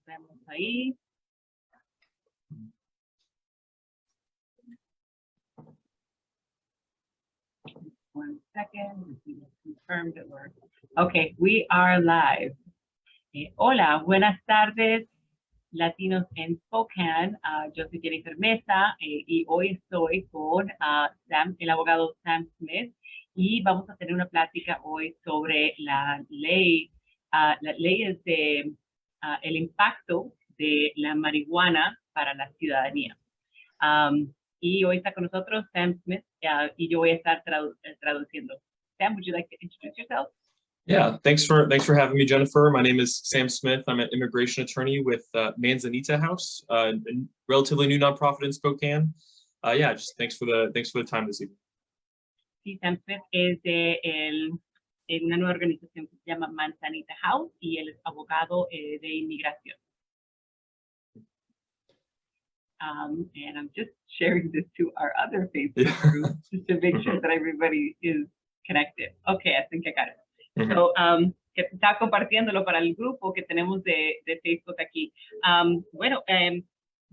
vemos ahí. One second. Confirm that we're... Okay, we are live. Hola, buenas tardes, Latinos en Spokane. Yo soy Jennifer Mesa y hoy estoy con el abogado Sam Smith y vamos a tener una plática hoy sobre las leyes de el impacto de la marihuana para la ciudadanía. Y hoy está con nosotros Sam Smith y yo voy a estar traduciendo. Sam, would you like to introduce yourself? Yeah, thanks for having me, Jennifer. My name is Sam Smith. I'm an immigration attorney with Manzanita House, a relatively new nonprofit in Spokane. Yeah, just thanks for the time this evening. Sí, Sam Smith es de una nueva organización que se llama Manzanita House y él es abogado de inmigración. And I'm just sharing this to our other Facebook group just to make sure that everybody is connected. Okay, I think I got it. So, que está compartiéndolo para el grupo que tenemos de Facebook aquí.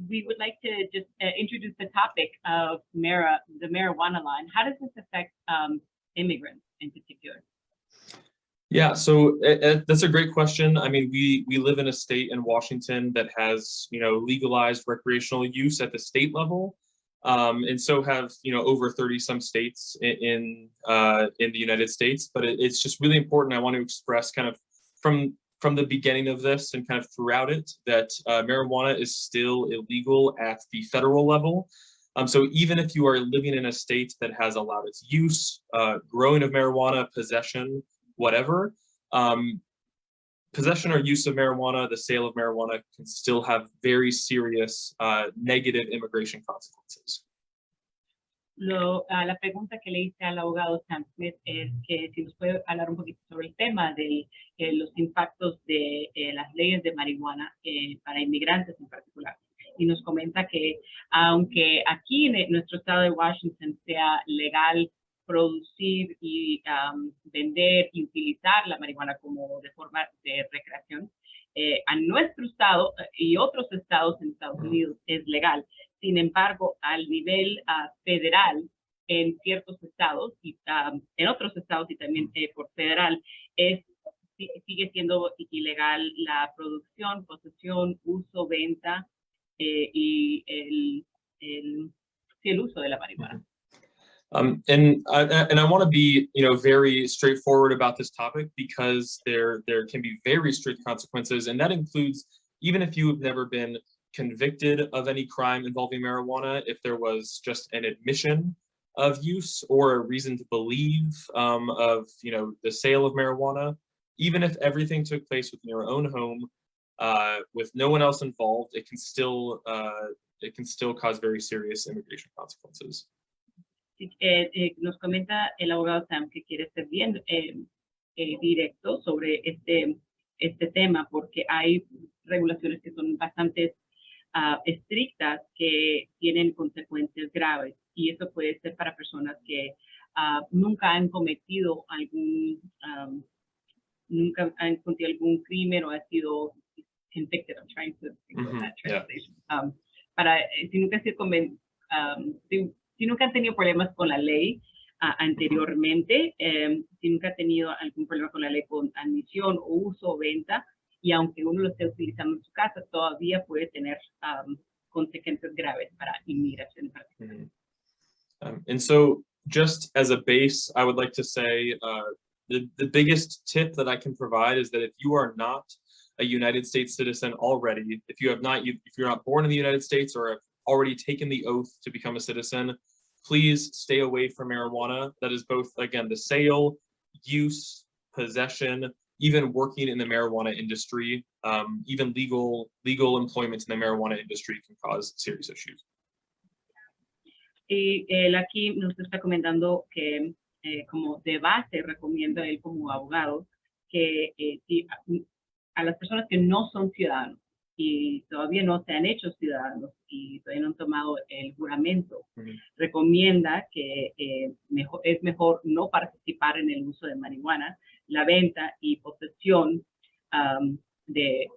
We would like to just introduce the topic of the marijuana law, and how does this affect immigrants in particular? Yeah, so that's a great question. I mean, we live in a state in Washington that has, legalized recreational use at the state level. And so have, over 30 some states in the United States. But it's just really important. I want to express kind of from the beginning of this and kind of throughout it that marijuana is still illegal at the federal level. So even if you are living in a state that has allowed its use, growing of marijuana, possession, whatever, possession or use of marijuana, the sale of marijuana can still have very serious negative immigration consequences. La pregunta que le hice al abogado Sam Smith es que si nos puede hablar un poquito sobre el tema de los impactos de las leyes de marihuana para inmigrantes en particular. Y nos comenta que aunque aquí en nuestro estado de Washington sea legal producir y vender y utilizar la marihuana como de forma de recreación, a nuestro estado y otros estados en Estados Unidos es legal. Sin embargo, al nivel federal, en ciertos estados y en otros estados y también por federal, sigue siendo ilegal la producción, posesión, uso, venta y el uso de la marihuana. And I want to be, very straightforward about this topic because there can be very strict consequences, and that includes even if you have never been convicted of any crime involving marijuana, if there was just an admission of use or a reason to believe of, the sale of marijuana, even if everything took place within your own home with no one else involved, it can still cause very serious immigration consequences. Nos comenta el abogado Sam que quiere ser bien directo sobre este tema porque hay regulaciones que son bastante estrictas que tienen consecuencias graves y eso puede ser para personas que nunca han cometido algún crimen o ha sido convicted. I'm trying to think of that translation. Si nunca han tenido problemas con la ley anteriormente, si nunca ha tenido algún problema con la ley con admisión o uso o venta, y aunque uno lo esté utilizando en su casa, todavía puede tener consecuencias graves para inmigración en particular. And so, just as a base, I would like to say the biggest tip that I can provide is that if you are not a United States citizen already, if you're not born in the United States or have already taken the oath to become a citizen, please stay away from marijuana. That is both, again, the sale, use, possession, even working in the marijuana industry, even legal employment in the marijuana industry can cause serious issues. Y él aquí nos está comentando que como de base recomienda él como abogado que a las personas que no son ciudadanos y todavía no se han hecho ciudadanos y todavía no han tomado el juramento, recomienda que es mejor no participar en el uso de marihuana, la venta y posesión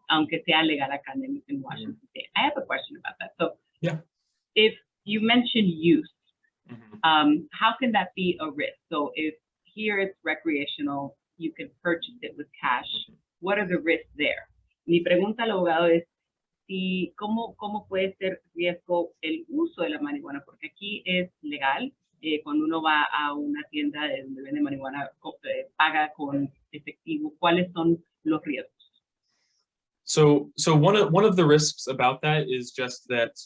aunque sea legal acá in Washington State. I have a question about that. So Yeah. if you mentioned use, how can that be a risk? So if here it's recreational, you can purchase it with cash. What are the risks there? Mi pregunta al abogado es, ¿cómo puede ser riesgo el uso de la marihuana? Porque aquí es legal. Cuando uno va a una tienda donde vende marihuana, paga con efectivo. ¿Cuáles son los riesgos? So one of the risks about that is just that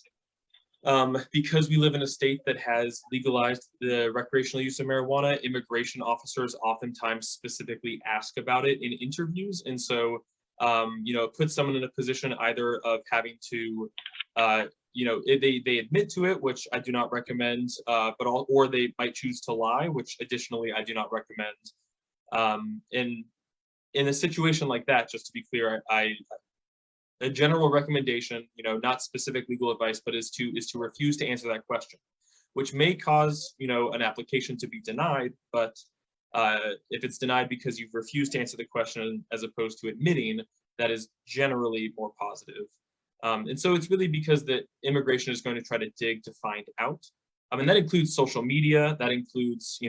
because we live in a state that has legalized the recreational use of marijuana, immigration officers oftentimes specifically ask about it in interviews. And so, it puts someone in a position either of having to, they admit to it, which I do not recommend, or they might choose to lie, which additionally I do not recommend. In a situation like that, just to be clear, a general recommendation, not specific legal advice, but is to refuse to answer that question, which may cause, an application to be denied. But if it's denied because you've refused to answer the question as opposed to admitting, that is generally more positive. And so it's really because the immigration is going to try to dig to find out. And that includes social media, that includes,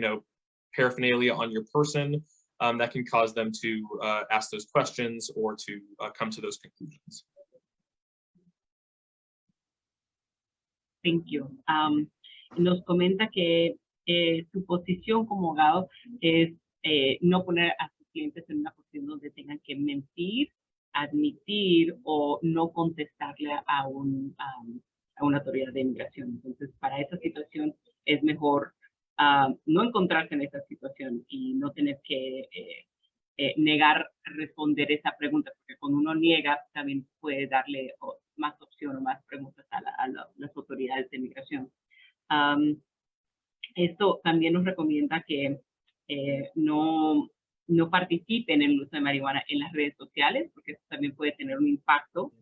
paraphernalia on your person, that can cause them to ask those questions or to come to those conclusions. Thank you. Nos comenta que su posición como abogado es no poner a sus clientes en una posición donde tengan que mentir, admitir o no contestarle a una autoridad de inmigración. Entonces, para esa situación es mejor no encontrarse en esa situación y no tener que negar responder esa pregunta, porque cuando uno niega también puede darle más opción o más preguntas a las autoridades de inmigración. Esto también nos recomienda que no participen en el uso de marihuana en las redes sociales, porque eso también puede tener un impacto,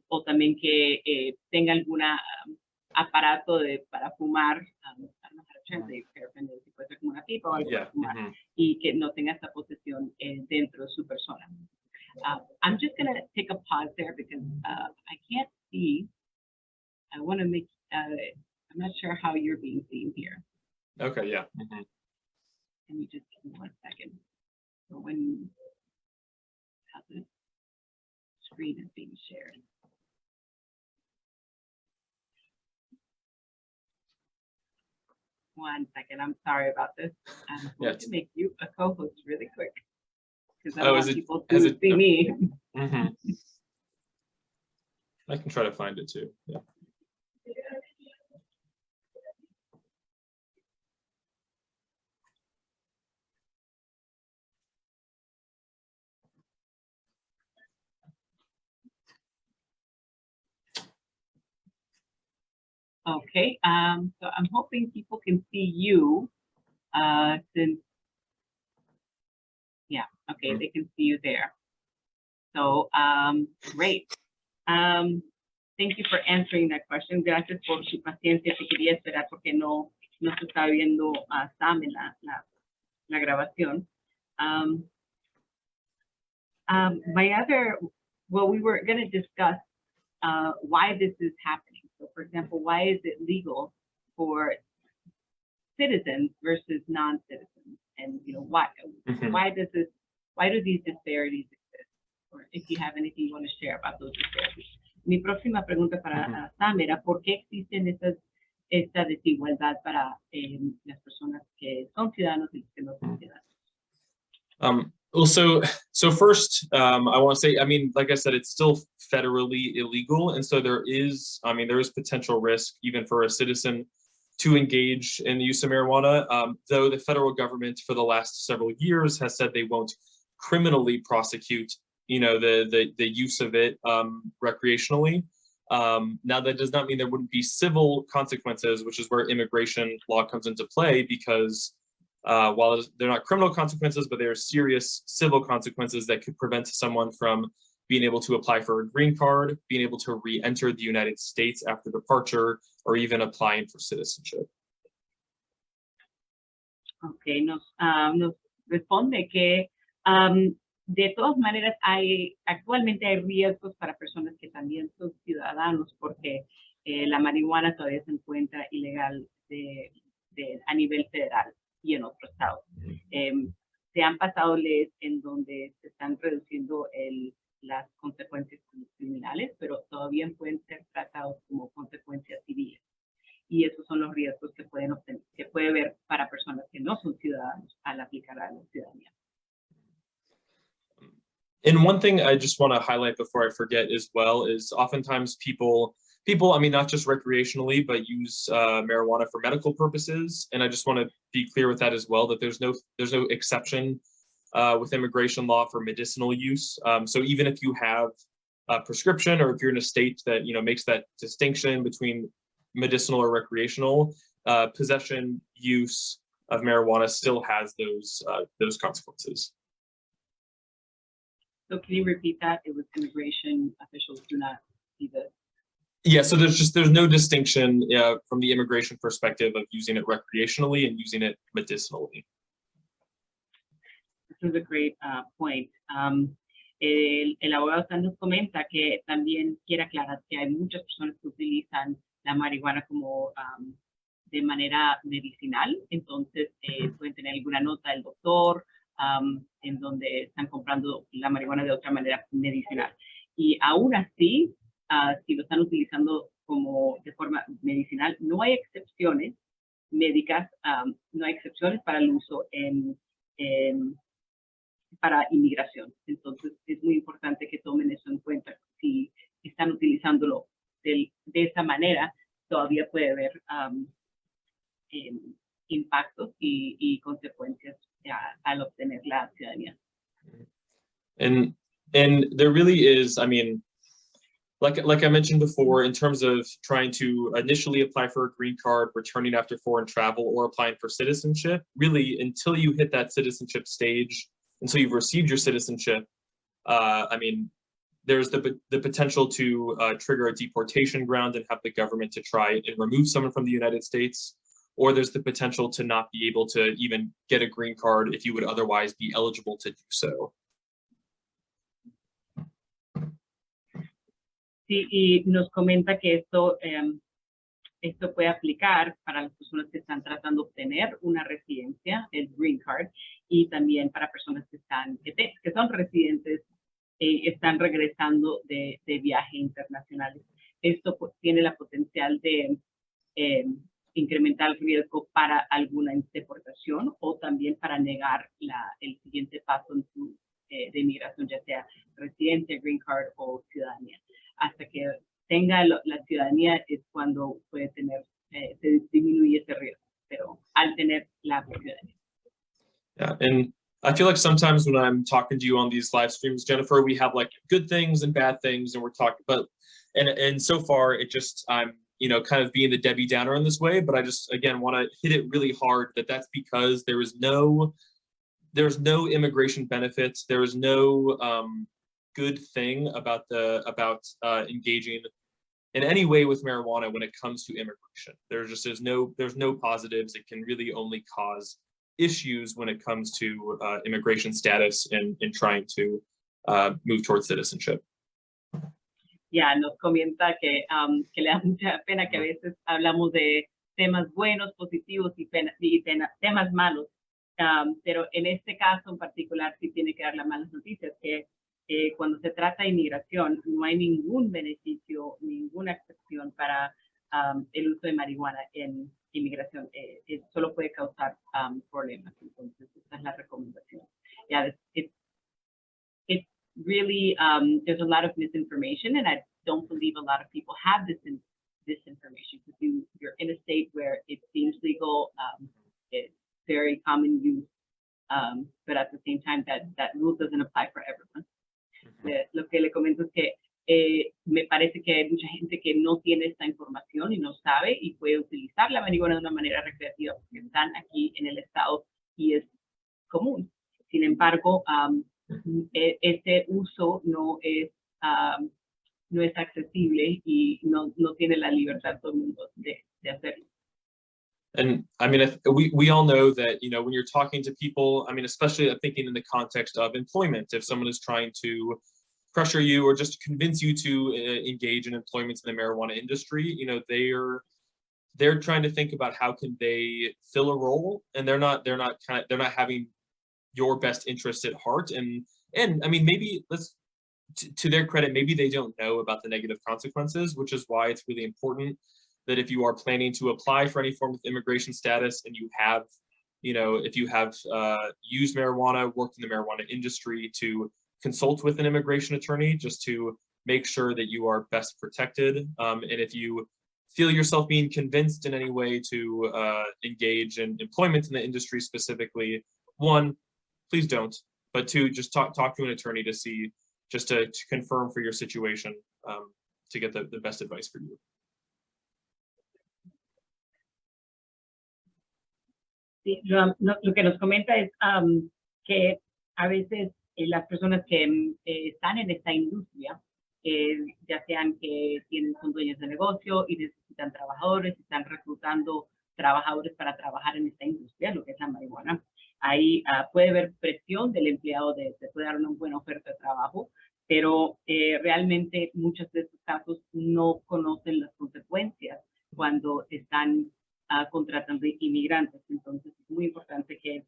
o también que tenga algún aparato para fumar, si puede ser como una pipa o algo para fumar, y que no tenga esta posesión dentro de su persona. I'm just going to take a pause there because I can't see. I want to make, I'm not sure how you're being seen here. Okay, yeah. Can you just give me 1 second? So when how the screen is being shared. One second, I'm sorry about this. I'm going to make you a co-host really quick because I want people to see me. I can try to find it too. Yeah. Okay, so I'm hoping people can see you since, yeah, okay, they can see you there. So, great. Thank you for answering that question. Gracias por su paciencia. Se quería esperar porque no se está viendo a Sam en la grabación. We were going to discuss why this is happening. So, for example, why is it legal for citizens versus non-citizens? And why do these disparities exist? Or if you have anything you want to share about those disparities. Mi próxima pregunta para Sam era ¿por qué existen esta desigualdad para las personas que son ciudadanos y los que no son ciudadanos? Well, so first, I want to say, like I said, it's still federally illegal. And so there is potential risk even for a citizen to engage in the use of marijuana, though the federal government for the last several years has said they won't criminally prosecute, the use of it recreationally. Now, that does not mean there wouldn't be civil consequences, which is where immigration law comes into play, because while they're not criminal consequences, but they are serious civil consequences that could prevent someone from being able to apply for a green card, being able to re-enter the United States after departure, or even applying for citizenship. Okay, nos responde que De todas maneras, actualmente hay riesgos para personas que también son ciudadanos porque la marihuana todavía se encuentra ilegal a nivel federal y en otros estados. Se han pasado leyes en donde se están reduciendo las consecuencias criminales, pero todavía pueden ser tratados como consecuencias civiles. Y esos son los riesgos que puede haber para personas que no son ciudadanos al aplicar a la ciudadanía. And one thing I just want to highlight before I forget as well is oftentimes people, I mean, not just recreationally, but use marijuana for medical purposes. And I just want to be clear with that as well, that there's no exception with immigration law for medicinal use. So even if you have a prescription, or if you're in a state that, makes that distinction between medicinal or recreational, possession, use of marijuana still has those consequences. So can you repeat that? It was immigration officials do not see this. Yeah, so there's no distinction from the immigration perspective of using it recreationally and using it medicinally. This is a great point. El abogado Sam nos comenta que también quiere aclarar que hay muchas personas que utilizan la marihuana como de manera medicinal, entonces pueden tener alguna nota del doctor en donde están comprando la marihuana de otra manera medicinal. Y aún así, si lo están utilizando como de forma medicinal, no hay excepciones médicas, no hay excepciones para el uso para inmigración. Entonces, es muy importante que tomen eso en cuenta. Si están utilizándolo de esa manera, todavía puede haber impactos y consecuencias al obtener la ciudadanía. And there really is, I mean, like I mentioned before, in terms of trying to initially apply for a green card, returning after foreign travel, or applying for citizenship, really, until you hit that citizenship stage, until you've received your citizenship, I mean, there's the potential to trigger a deportation ground and have the government to try and remove someone from the United States, or there's the potential to not be able to even get a green card if you would otherwise be eligible to do so. Sí, y nos comenta que esto puede aplicar para las personas que están tratando de obtener una residencia, el green card, y también para personas que son residentes y están regresando de viaje internacionales. Esto tiene la potencial de incrementar el riesgo para alguna deportación o también para negar el siguiente paso en de inmigración, ya sea residencia, green card o ciudadanía. Hasta que tenga la ciudadanía es cuando puede se disminuye ese riesgo, pero al tener la ciudadanía. Yeah, and I feel like sometimes when I'm talking to you on these live streams, Jennifer, we have like good things and bad things, and we're talking, and so far it just, I'm, kind of being the Debbie Downer in this way, but I just, again, want to hit it really hard that's because there's no immigration benefits. There is no good thing about engaging in any way with marijuana when it comes to immigration. There's no positives. It can really only cause issues when it comes to immigration status and trying to move towards citizenship. Ya, nos comenta que le da mucha pena que a veces hablamos de temas buenos, positivos y temas malos, pero en este caso en particular sí tiene que dar las malas noticias, que cuando se trata de inmigración no hay ningún beneficio, ninguna excepción para el uso de marihuana en inmigración. Solo puede causar problemas. Entonces, esta es la recomendación. Yeah, it really, there's a lot of misinformation, and I don't believe a lot of people have this information, because you're in a state where it seems legal, it's very common use, but at the same time, that rule doesn't apply for everyone. Lo que le comento es que me parece que hay mucha gente que no tiene esta información y no sabe y puede utilizar la marihuana de una manera recreativa porque están aquí en el estado y es común. Sin embargo, este uso no es accesible y no tiene la libertad todo el mundo de hacerlo. And I mean, we all know that, you know, when you're talking to people, I mean, especially thinking in the context of employment, if someone is trying to pressure you or just convince you to engage in employment in the marijuana industry, you know, they're trying to think about how can they fill a role, and they're not having your best interests at heart. And I mean, maybe to their credit, maybe they don't know about the negative consequences, which is why it's really important that if you are planning to apply for any form of immigration status and you have, you know, if you have used marijuana, worked in the marijuana industry, to consult with an immigration attorney just to make sure that you are best protected. And if you feel yourself being convinced in any way to engage in employment in the industry specifically, one, please don't. But two, just talk to an attorney to see, just to confirm for your situation, to get the best advice for you. Sí, lo que nos comenta es que a veces las personas que están en esta industria, ya sean que son dueños de negocio y necesitan trabajadores, están reclutando trabajadores para trabajar en esta industria, lo que es la marihuana. Ahí puede haber presión del empleado de puede dar una buena oferta de trabajo, pero realmente muchos de estos casos no conocen las consecuencias cuando están contratando inmigrantes. Entonces es muy importante que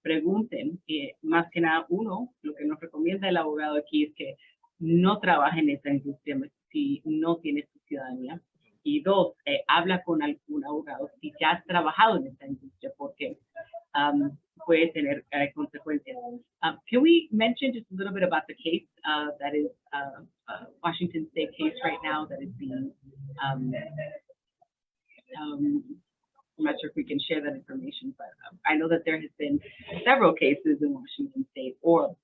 pregunten, más que nada, uno, lo que nos recomienda el abogado aquí es que no trabaje en esta industria si no tienes tu ciudadanía. Y dos, habla con algún abogado si ya has trabajado en esta industria, porque puede tener consecuencias. Can we mention just a little bit about the case that is Washington State case right now that is being, I'm not sure if we can share that information, but I know that there has been several cases in Washington State or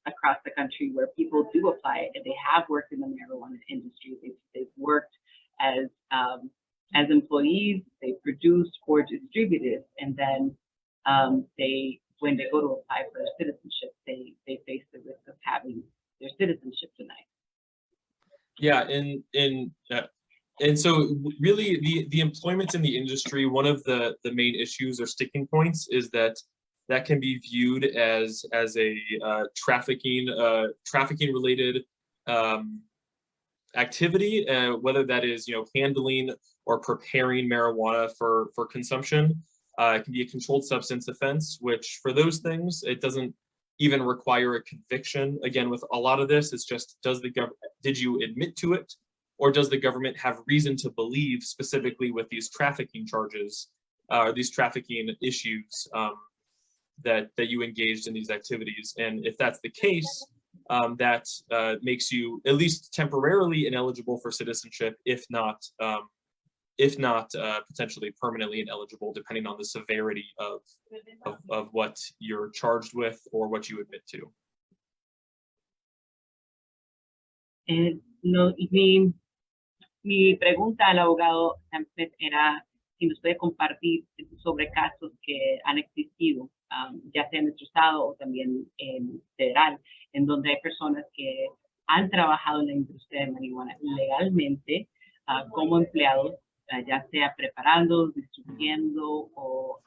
across the country where people do apply and they have worked in the marijuana industry. They've worked as employees, they produced or distributed, and then when they go to apply for citizenship, they face the risk of having their citizenship denied. Yeah, and so really the employment in the industry, one of the main issues or sticking points is that can be viewed as a trafficking related activity, whether that is, you know, handling or preparing marijuana for consumption. It can be a controlled substance offense, which for those things, it doesn't even require a conviction. Again, with a lot of this, it's just, did you admit to it? Or does the government have reason to believe, specifically with these trafficking charges, these trafficking issues, that you engaged in these activities? And if that's the case, that makes you at least temporarily ineligible for citizenship, if not potentially permanently ineligible, depending on the severity of what you're charged with or what you admit to. No, mi pregunta al abogado Sam Smith era si nos puede compartir sobre casos que han existido, ya sea en nuestro estado o también en federal, en donde hay personas que han trabajado en la industria de marihuana legalmente como empleados, ya sea preparando, distribuyendo o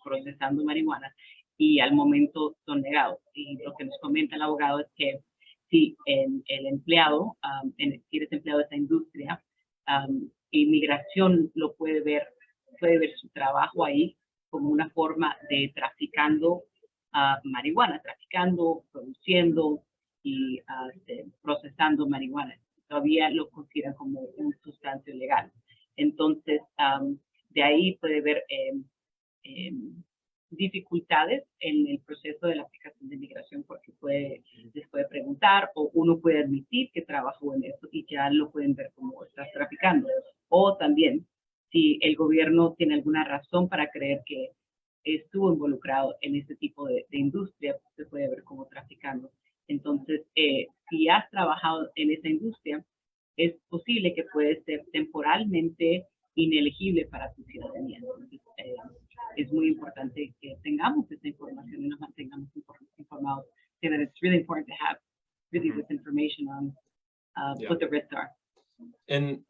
procesando marihuana, y al momento son negados. Y lo que nos comenta el abogado es que si el empleado, si eres empleado de esta industria, inmigración lo puede ver su trabajo ahí como una forma de traficando marihuana, traficando, produciendo y procesando marihuana. Todavía lo consideran como un sustancio legal. Entonces, de ahí puede haber dificultades en el proceso de la aplicación de inmigración, porque les puede preguntar, o uno puede admitir que trabajó en eso y ya lo pueden ver como estás traficando. O también, si el gobierno tiene alguna razón para creer que estuvo involucrado en este tipo de industria, se puede ver como traficando. Entonces, si has trabajado en esa industria, es posible que puedes ser temporalmente inelegible para tu ciudadanía. Entonces, es muy importante que tengamos esta información y nos mantengamos informados. So that it's really important to have really this information on what the risks are. And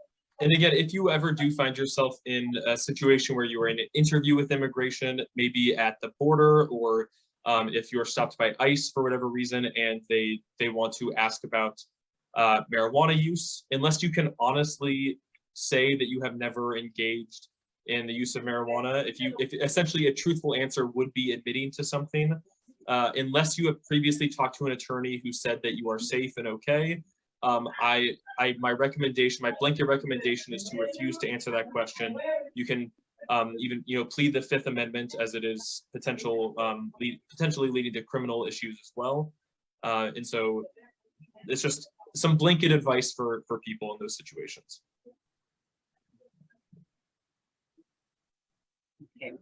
And again, if you ever do find yourself in a situation where you are in an interview with immigration, maybe at the border, or if you're stopped by ICE for whatever reason and they want to ask about marijuana use, unless you can honestly say that you have never engaged in the use of marijuana, if essentially a truthful answer would be admitting to something, unless you have previously talked to an attorney who said that you are safe and okay, my recommendation, my blanket recommendation is to refuse to answer that question. You can even, plead the Fifth Amendment, as it is potentially leading to criminal issues as well. And so it's just some blanket advice for people in those situations. Okay.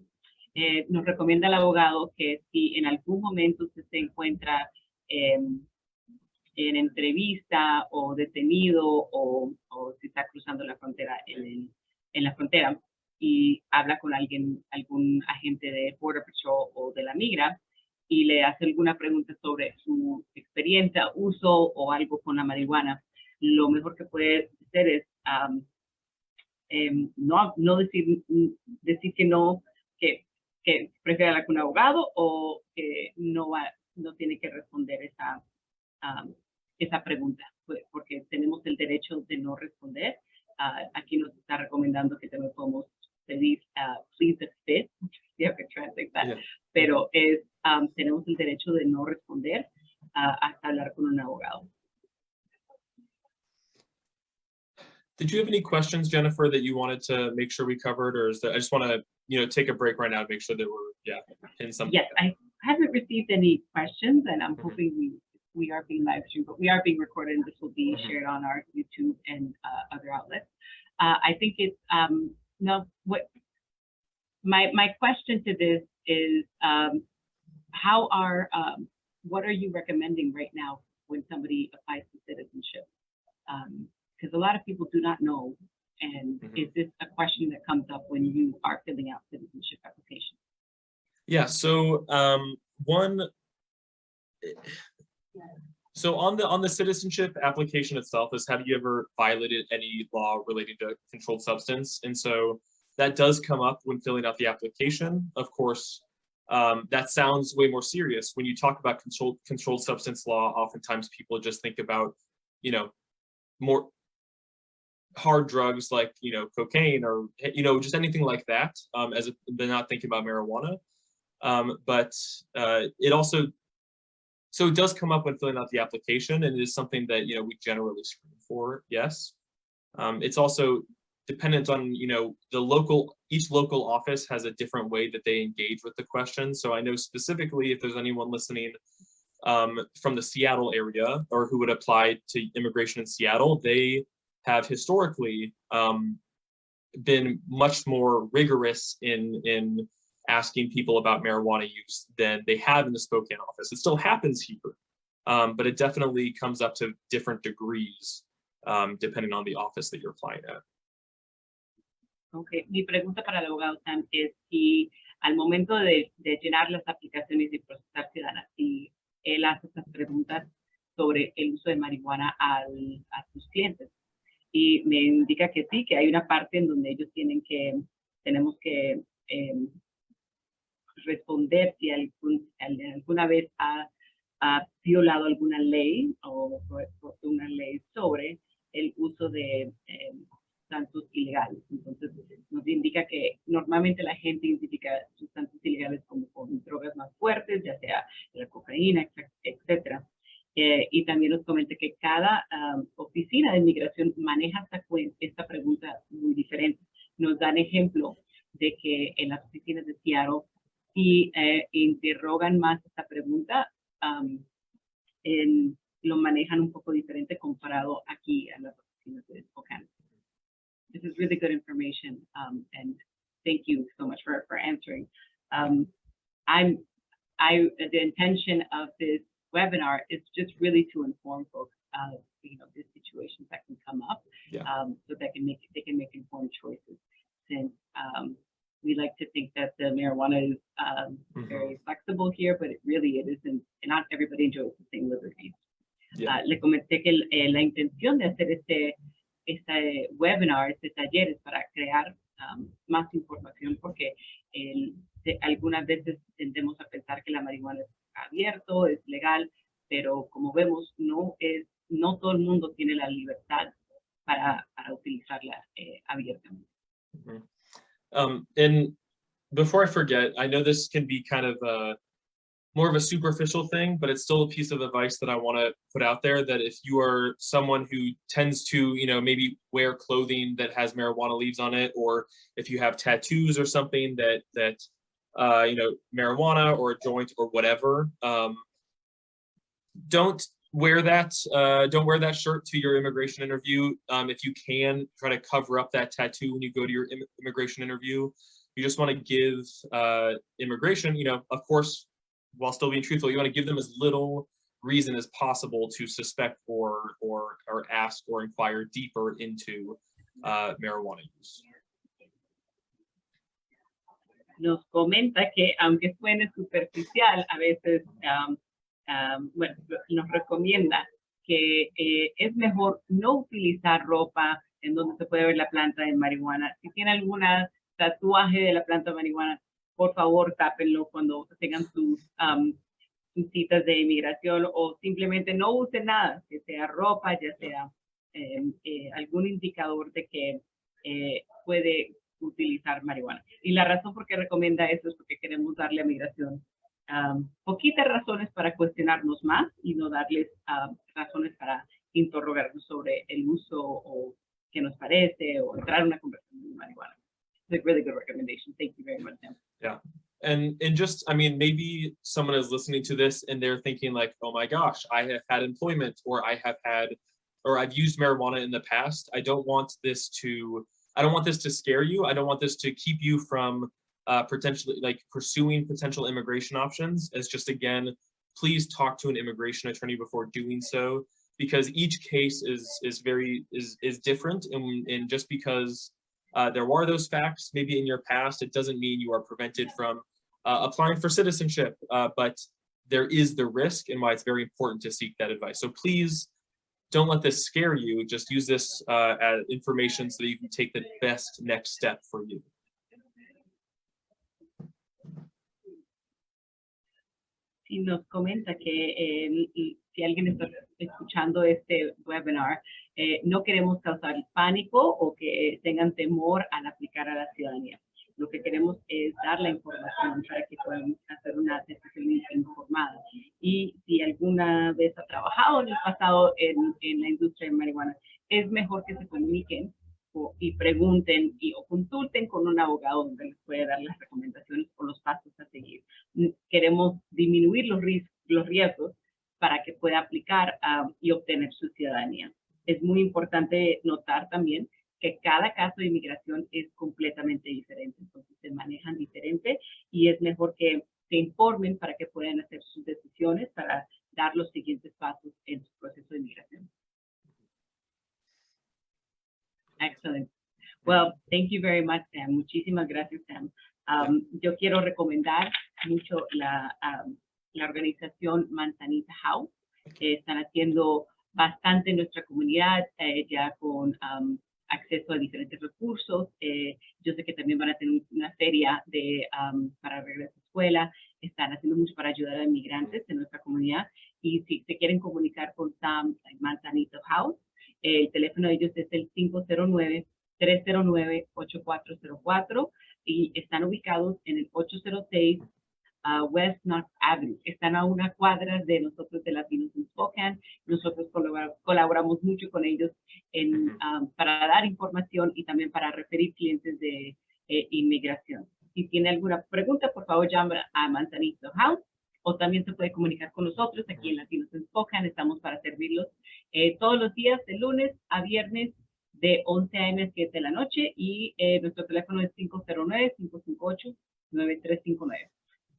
Nos recomienda el abogado que si en algún momento usted se encuentra en entrevista o detenido o si está cruzando la frontera en la frontera y habla con algún agente de Border Patrol o de la migra y le hace alguna pregunta sobre su experiencia, uso o algo con la marihuana, lo mejor que puede hacer es no decir que no, que prefiere hablar con un abogado o que no tiene que responder esa pregunta, porque tenemos el derecho de no responder. Aquí nos está recomendando que también podemos pedir plead the fifth, you have to translate that, pero tenemos el derecho de no responder hasta hablar con un abogado. Did you have any questions, Jennifer, that you wanted to make sure we covered, or I just want to take a break right now to make sure that we're in some. Yes, I haven't received any questions, and I'm hoping we are being live streamed, but we are being recorded, and this will be shared on our YouTube and other outlets. I think it's my question to this is what are you recommending right now when somebody applies for citizenship? Because a lot of people do not know, and is this a question that comes up when you are filling out citizenship applications? Yeah, so so on the citizenship application itself is, have you ever violated any law relating to controlled substance? And so that does come up when filling out the application. Of course, that sounds way more serious. When you talk about controlled substance law, oftentimes people just think about, more hard drugs like, cocaine or, just anything like that, they're not thinking about marijuana. But it also, so it does come up when filling out the application, and it is something that, we generally screen for, yes. It's also dependent on, each local office has a different way that they engage with the question. So I know specifically, if there's anyone listening from the Seattle area or who would apply to immigration in Seattle, they have historically been much more rigorous in asking people about marijuana use than they have in the Spokane office. It still happens here, but it definitely comes up to different degrees depending on the office that you're applying at. Okay, mi pregunta para el abogado Sam es si al momento de llenar las aplicaciones y procesar ciudadana, si él hace estas preguntas sobre el uso de marihuana a sus clientes. Y me indica que sí, que hay una parte en donde ellos tenemos que responder si alguna vez ha violado alguna ley o una ley sobre el uso de sustancias ilegales. Entonces nos indica que normalmente la gente identifica sustancias ilegales como con drogas más fuertes, ya sea la cocaína, etcétera. Y también nos comenta que cada oficina de inmigración maneja esta pregunta muy diferente. Nos dan ejemplo de que en las oficinas de Seattle sí interrogan más esta pregunta, lo manejan un poco diferente comparado aquí a las oficinas de Spokane. This is really good information, and thank you so much for answering. The intention of this webinar is just really to inform folks of the situations that can come up, so that they can make informed choices. Since we like to think that the marijuana is very flexible here, but it isn't, and not everybody enjoys the same liberties. Le comenté que la intención de hacer este webinar, este taller es para crear más información, porque algunas veces tendemos a pensar que la marihuana es abierto, es legal, pero como vemos, no todo el mundo tiene la libertad para utilizarla abiertamente. And before I forget, I know this can be kind of more of a superficial thing, but it's still a piece of advice that I want to put out there, that if you are someone who tends to, maybe wear clothing that has marijuana leaves on it, or if you have tattoos or something that marijuana or a joint or whatever, don't wear that shirt to your immigration interview. If you can, try to cover up that tattoo when you go to your immigration interview. You just want to give immigration, of course, while still being truthful, you want to give them as little reason as possible to suspect or ask or inquire deeper into marijuana use. Nos comenta que, aunque suene superficial, a veces nos recomienda que es mejor no utilizar ropa en donde se puede ver la planta de marihuana. Si tiene alguna tatuaje de la planta de marihuana, por favor, tápenlo cuando tengan sus citas de inmigración, o simplemente no usen nada, que sea ropa, ya sea algún indicador de que puede utilizar marihuana. Y la razón por qué recomienda eso es porque queremos darle a migración poquitas razones para cuestionarnos más y no darles razones para interrogarnos sobre el uso o qué nos parece o entrar en una conversación de marihuana. It's a really good recommendation. Thank you very much, Sam. Yeah. And just, maybe someone is listening to this and they're thinking like, oh my gosh, I have had employment, or I've used marijuana in the past. I don't want this to scare you. I don't want this to keep you from potentially pursuing potential immigration options. It's just, again, please talk to an immigration attorney before doing so, because each case is different. And just because there are those facts maybe in your past, it doesn't mean you are prevented from applying for citizenship, but there is the risk, and why it's very important to seek that advice. So please don't let this scare you. Just use this as information so that you can take the best next step for you. Sí, nos comenta que si alguien está escuchando este webinar, no queremos causar pánico o que tengan temor al aplicar a la ciudadanía. Lo que queremos es dar la información para que puedan hacer una decisión informada. Y si alguna vez ha trabajado en el pasado en la industria de marihuana, es mejor que se comuniquen y pregunten o consulten con un abogado donde les puede dar las recomendaciones o los pasos a seguir. Queremos disminuir los riesgos para que pueda aplicar y obtener su ciudadanía. Es muy importante notar también que cada caso de inmigración es completamente diferente, entonces se manejan diferente y es mejor que se informen para que puedan hacer sus decisiones para dar los siguientes pasos en su proceso de inmigración. Excellent. Well, thank you very much, Sam. Muchísimas gracias, Sam. Yo quiero recomendar mucho la organización Manzanita House, que están haciendo bastante en nuestra comunidad, ya con acceso a diferentes recursos. Yo sé que también van a tener una feria para regreso a escuela. Están haciendo mucho para ayudar a inmigrantes en nuestra comunidad. Y si se quieren comunicar con Sam Manzanita House, el teléfono de ellos es el 509-309-8404 y están ubicados en el 806 West North Avenue. Están a una cuadra de nosotros de Latinos en Spokane. Nosotros colaboramos mucho con ellos para dar información y también para referir clientes de inmigración. Si tiene alguna pregunta, por favor llame a Manzanita House, o también se puede comunicar con nosotros aquí en Latinos en Spokane. Estamos para servirlos todos los días, de lunes a viernes, de 11 a.m. a 7 de la noche, y nuestro teléfono es 509-558-9359.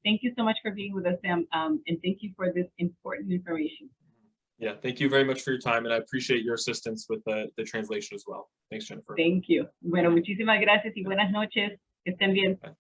Thank you so much for being with us, Sam, and thank you for this important information. Yeah, thank you very much for your time, and I appreciate your assistance with the translation as well. Thanks, Jennifer. Thank you. Bueno, muchísimas gracias y buenas noches. Que estén bien. Bye.